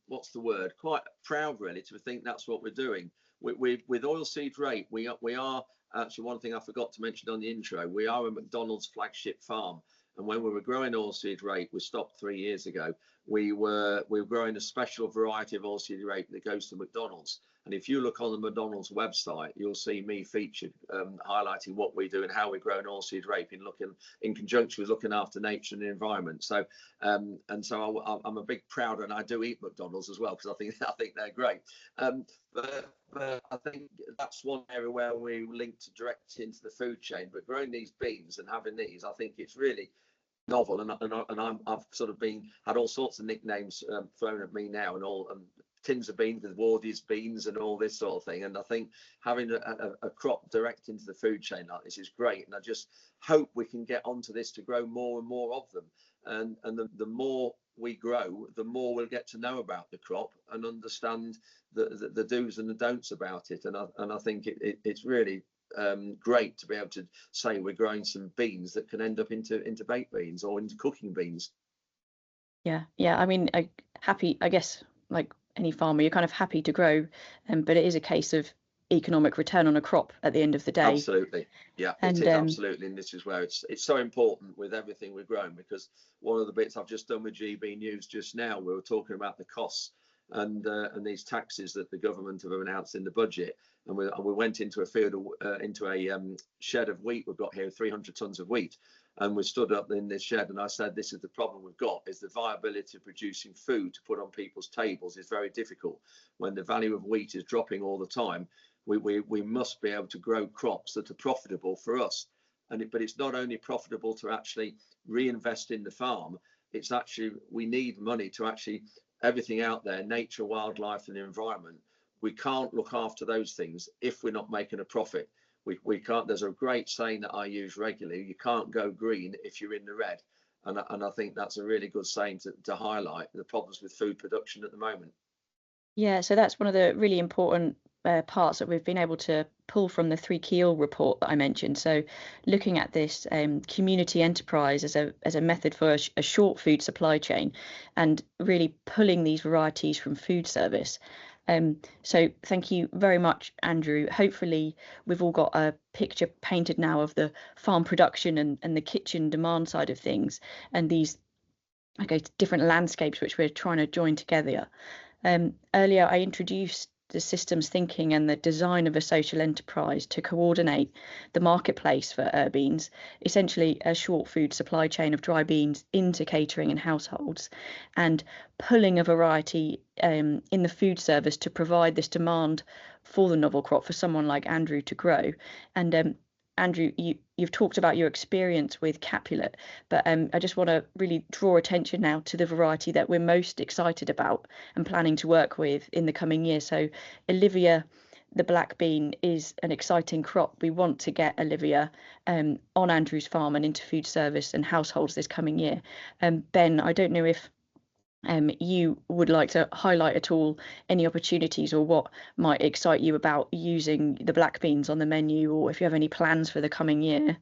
what's the word? Quite proud really to think that's what we're doing. With oilseed rape, we are actually, one thing I forgot to mention on the intro, we are a McDonald's flagship farm. And when we were growing oilseed rape, we stopped 3 years ago. We were growing a special variety of oilseed rape that goes to McDonald's. And if you look on the McDonald's website, you'll see me featured highlighting what we do and how we grow an oilseed rape in conjunction with looking after nature and the environment. So I'm a big proud, and I do eat McDonald's as well because I think they're great. But I think that's one area where we linked direct into the food chain. But growing these beans and having these, I think it's really novel, and I've sort of had all sorts of nicknames thrown at me now, and all tins of beans with Wardys beans and all this sort of thing. And I think having a crop direct into the food chain like this is great, and I just hope we can get onto this to grow more and more of them. And the more we grow, the more we'll get to know about the crop and understand the do's and the don'ts about it. And I think it's really great to be able to say we're growing some beans that can end up into baked beans or into cooking beans. Yeah. I mean, happy, I guess, like any farmer, you're kind of happy to grow, but it is a case of economic return on a crop at the end of the day. Absolutely. Yeah, it is absolutely. And this is where it's so important with everything we're growing, because one of the bits I've just done with GB News just now, we were talking about the costs and these taxes that the government have announced in the budget. And we went into a field, into a shed of wheat we've got here, 300 tons of wheat. And we stood up in this shed and I said, this is the problem we've got, is the viability of producing food to put on people's tables is very difficult. When the value of wheat is dropping all the time, we must be able to grow crops that are profitable for us. But it's not only profitable to actually reinvest in the farm, it's actually, we need money to actually, everything out there, nature, wildlife and the environment, we can't look after those things if we're not making a profit. We can't. There's a great saying that I use regularly: you can't go green if you're in the red. And I think that's a really good saying to highlight the problems with food production at the moment. Yeah, so that's one of the really important parts that we've been able to pull from the 3 Key report that I mentioned. So looking at this community enterprise as a method for a short food supply chain, and really pulling these varieties from food service. So thank you very much, Andrew. Hopefully we've all got a picture painted now of the farm production and the kitchen demand side of things, and these different landscapes which we're trying to join together. Earlier I introduced the systems thinking and the design of a social enterprise to coordinate the marketplace for URBeans, essentially a short food supply chain of dry beans into catering and households, and pulling a variety in the food service to provide this demand for the novel crop for someone like Andrew to grow. And Andrew, you've talked about your experience with Capulet, but I just want to really draw attention now to the variety that we're most excited about and planning to work with in the coming year. So Olivia, the black bean, is an exciting crop. We want to get Olivia on Andrew's farm and into food service and households this coming year. Ben, I don't know if you would like to highlight at all any opportunities or what might excite you about using the black beans on the menu, or if you have any plans for the coming year.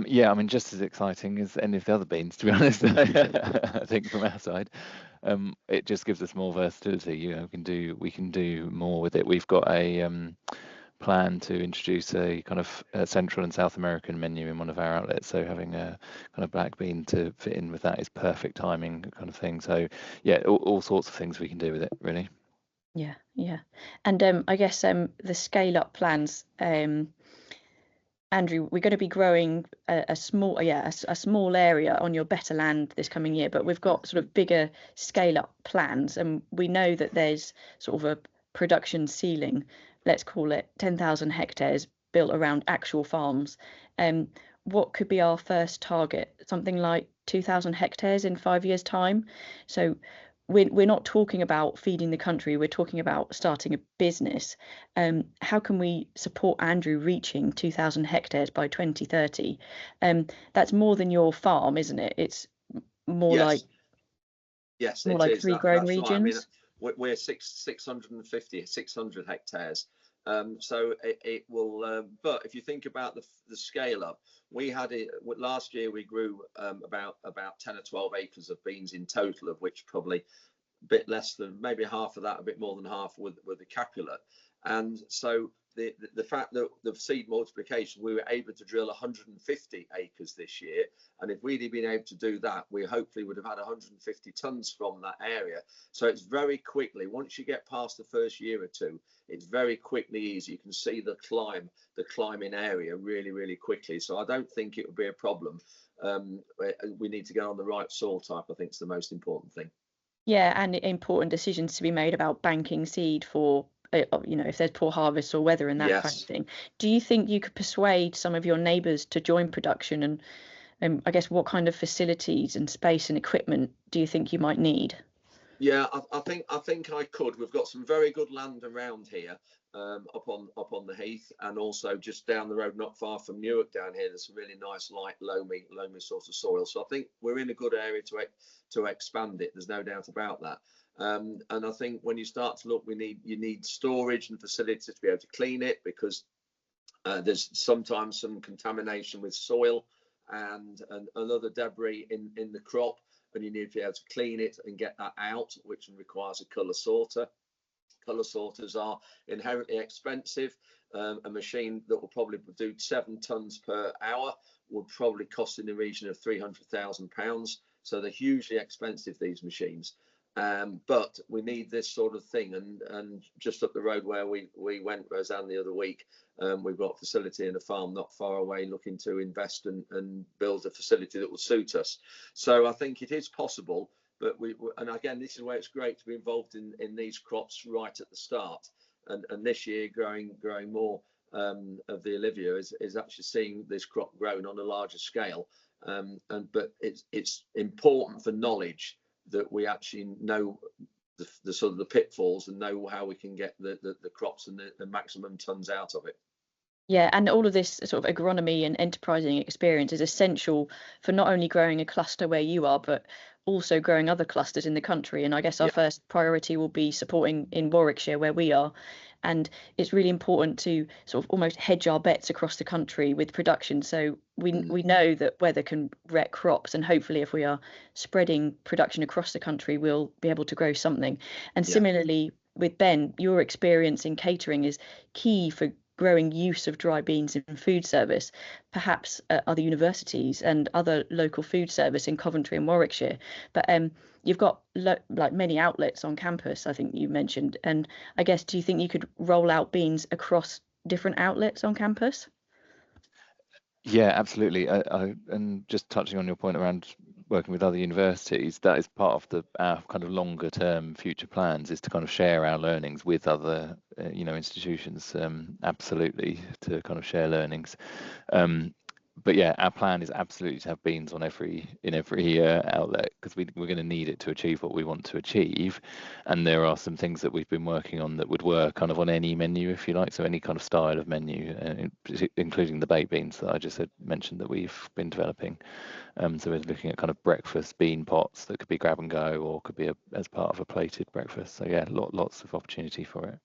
Yeah, I mean, just as exciting as any of the other beans, to be honest. I think from our side, it just gives us more versatility. You know, we can do more with it. We've got a plan to introduce a kind of Central and South American menu in one of our outlets, so having a kind of black bean to fit in with that is perfect timing, kind of thing. So yeah, all sorts of things we can do with it, really. Yeah. And I guess the scale up plans, Andrew, we're going to be growing a small area on your better land this coming year, but we've got sort of bigger scale up plans, and we know that there's sort of a production ceiling, let's call it 10,000 hectares built around actual farms. What could be our first target? Something like 2,000 hectares in 5 years' time. So we're not talking about feeding the country, we're talking about starting a business. How can we support Andrew reaching 2,000 hectares by 2030? That's more than your farm, isn't it? It's more like 3 growing regions. Right. I mean, we're 600 hectares, So it will, but if you think about the scale up, we had it last year. We grew about 10 or 12 acres of beans in total, of which probably a bit less than, maybe half of that, a bit more than half were the capulet. And so the fact that the seed multiplication, we were able to drill 150 acres this year, and if we'd been able to do that, we hopefully would have had 150 tons from that area. So it's very quickly, once you get past the first year or two, it's very quickly easy. You can see the climbing area really quickly. So I don't think it would be a problem. We need to get on the right soil type. I think is the most important thing. Yeah, and important decisions to be made about banking seed for, if there's poor harvests or weather and that kind of thing. Do you think you could persuade some of your neighbours to join production? And I guess what kind of facilities and space and equipment do you think you might need? Yeah, I think I could. We've got some very good land around here, up on the heath, and also just down the road, not far from Newark down here. There's some really nice light loamy sort of soil. So I think we're in a good area to expand it. There's no doubt about that. And I think when you start to look, you need storage and facilities to be able to clean it, because there's sometimes some contamination with soil and other debris in the crop, and you need to be able to clean it and get that out, which requires a colour sorter. Colour sorters are inherently expensive. A machine that will probably do 7 tons per hour would probably cost in the region of £300,000. So they're hugely expensive, these machines. But we need this sort of thing, and just up the road where we went, Roseanne, the other week, we've got a facility in a farm not far away looking to invest and build a facility that will suit us. So I think it is possible, but and again, this is where it's great to be involved in these crops right at the start, and this year growing more of the Olivia is actually seeing this crop grown on a larger scale, but it's important for knowledge that we actually know the sort of the pitfalls and know how we can get the crops and the maximum tons out of it. Yeah, and all of this sort of agronomy and enterprising experience is essential for not only growing a cluster where you are, but also growing other clusters in the country. And I guess our first priority will be supporting in Warwickshire, where we are. And it's really important to sort of almost hedge our bets across the country with production. So we know that weather can wreck crops, and hopefully if we are spreading production across the country, we'll be able to grow something. And similarly with Ben, your experience in catering is key for growing use of dry beans in food service, perhaps at other universities and other local food service in Coventry and Warwickshire. But you've got like many outlets on campus, I think you mentioned. And I guess, do you think you could roll out beans across different outlets on campus? Yeah, absolutely. And just touching on your point around working with other universities, that is part of our kind of longer term future plans, is to kind of share our learnings with other institutions, absolutely, to kind of share learnings. But yeah, our plan is absolutely to have beans on every outlet, because we're going to need it to achieve what we want to achieve. And there are some things that we've been working on that would work kind of on any menu, if you like, so any kind of style of menu, including the baked beans that I just had mentioned that we've been developing. So we're looking at kind of breakfast bean pots that could be grab and go, or could be as part of a plated breakfast. So yeah, lots of opportunity for it.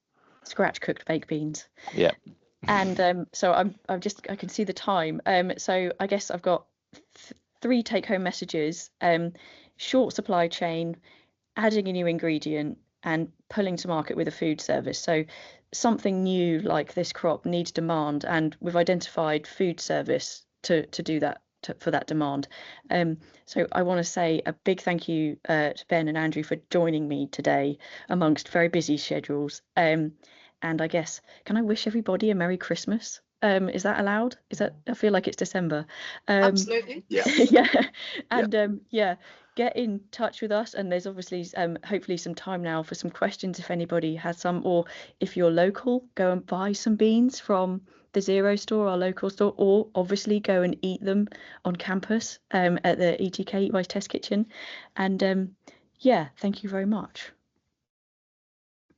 Scratch cooked baked beans. Yeah. And so I can see the time. So I guess I've got 3 take-home messages: short supply chain, adding a new ingredient, and pulling to market with a food service. So something new like this crop needs demand, and we've identified food service to do that, for that demand. So I want to say a big thank you to Ben and Andrew for joining me today amongst very busy schedules. And I guess, can I wish everybody a Merry Christmas? Is that allowed? I feel like it's December. Absolutely. Yeah. Yeah. And get in touch with us. And there's obviously hopefully some time now for some questions if anybody has some, or if you're local, go and buy some beans from the Zero store, our local store, or obviously go and eat them on campus at the ETK, Eatwise Test Kitchen. And thank you very much.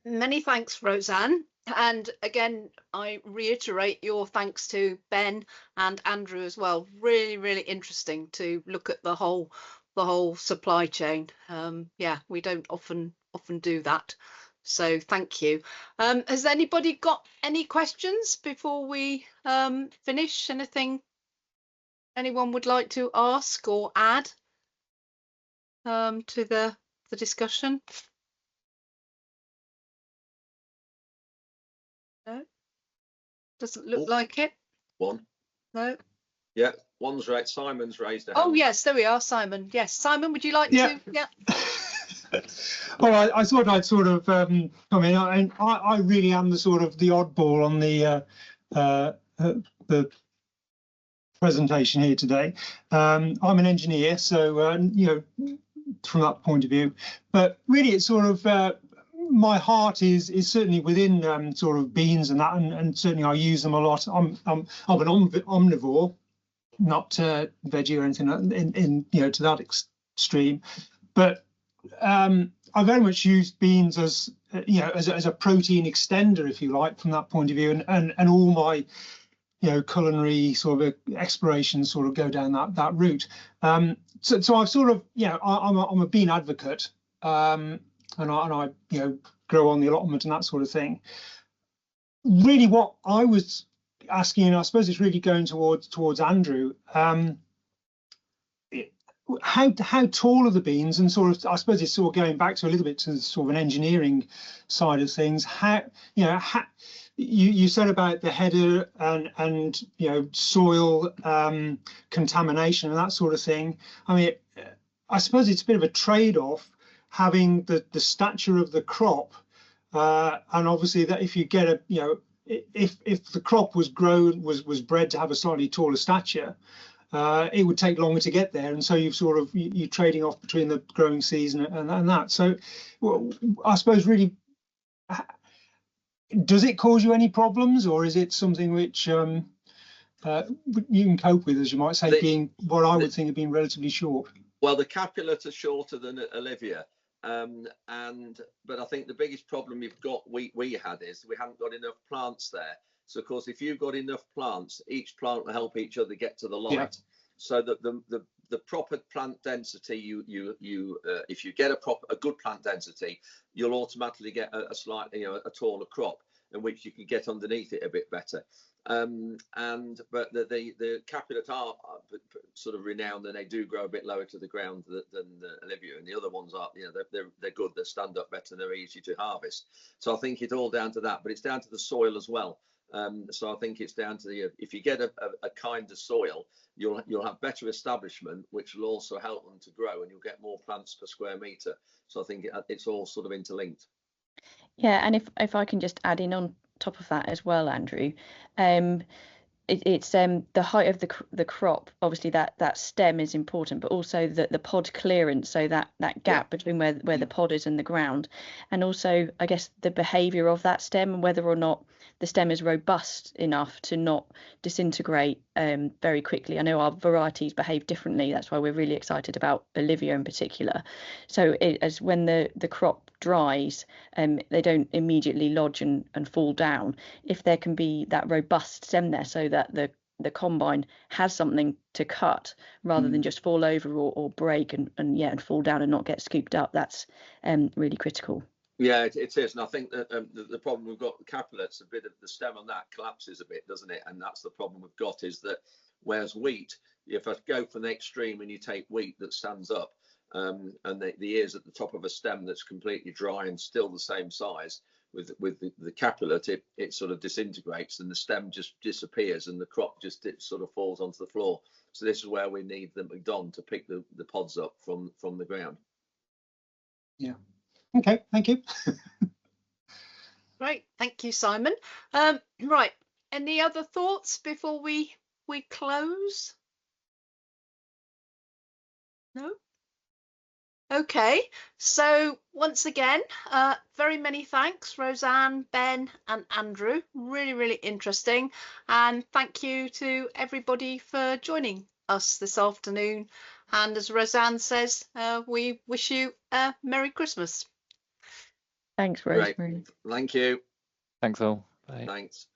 Many thanks, Roseanne. And again, I reiterate your thanks to Ben and Andrew as well. Really, really interesting to look at the whole supply chain. We don't often do that. So thank you. Has anybody got any questions before we finish? Anything anyone would like to ask or add to the discussion? No, doesn't look like it. One. No. Yeah, one's right. Simon's raised a hand. Oh yes, there we are, Simon. Yes, Simon, would you like to? Yeah. Well, I thought I'd sort of come in. I really am the sort of the oddball on the presentation here today. I'm an engineer, so you know, from that point of view, but really it's sort of my heart is certainly within sort of beans and that, and certainly I use them a lot. I'm an omnivore, not veggie or anything in you know, to that extreme, but I very much use beans as you know, as a protein extender, if you like, from that point of view, and all my, you know, culinary sort of explorations sort of go down that route. So I've sort of, you know, I'm a bean advocate, and I you know, grow on the allotment and that sort of thing. Really, what I was asking, and I suppose it's really going towards Andrew. How tall are the beans, and sort of, I suppose it's sort of going back to a little bit to sort of an engineering side of things. How, you know, you said about the header and you know, soil contamination and that sort of thing. I mean, I suppose it's a bit of a trade-off having the stature of the crop, and obviously that if you get a, you know, if the crop was bred to have a slightly taller stature, it would take longer to get there, and so you've sort of you're trading off between the growing season and that. So, well, I suppose really, does it cause you any problems, or is it something which you can cope with, as you might say, being what I would think of being relatively short? Well, the capulate are shorter than Olivia, but I think the biggest problem we had is we haven't got enough plants there. So of course, if you've got enough plants, each plant will help each other get to the light. Yeah. So that the proper plant density, if you get a good plant density, you'll automatically get a slightly, you know, a taller crop, in which you can get underneath it a bit better. But the capulate are sort of renowned, and they do grow a bit lower to the ground than Olivia, and the other ones are, you know, they're good. They stand up better, and they're easy to harvest. So I think it's all down to that, but it's down to the soil as well. So I think it's down to if you get a kinder soil, you'll have better establishment, which will also help them to grow, and you'll get more plants per square metre. So I think it's all sort of interlinked. Yeah, and if I can just add in on top of that as well, Andrew, it's the height of the crop. Obviously that stem is important, but also the pod clearance, so that gap between where the pod is and the ground, and also I guess the behaviour of that stem, and whether or not the stem is robust enough to not disintegrate very quickly. I know our varieties behave differently. That's why we're really excited about Olivia in particular. So as when the crop dries, they don't immediately lodge and fall down. If there can be that robust stem there, so that the combine has something to cut rather than just fall over or break and fall down and not get scooped up, that's really critical. Yeah, it is, and I think that the problem we've got with capulates, a bit of the stem on that collapses a bit, doesn't it? And that's the problem we've got, is that whereas wheat, if I go from the extreme and you take wheat that stands up, and the ears at the top of a stem that's completely dry and still the same size, with the capulate, it sort of disintegrates and the stem just disappears and the crop just sort of falls onto the floor. So this is where we need the McDon to pick the pods up from the ground. Yeah. Okay, thank you. Great, thank you, Simon. Right, any other thoughts before we close? No? Okay, so once again, very many thanks, Roseanne, Ben and Andrew. Really, really interesting. And thank you to everybody for joining us this afternoon. And as Roseanne says, we wish you a Merry Christmas. Thanks, Rosemary. Great. Thank you. Thanks all. Bye. Thanks.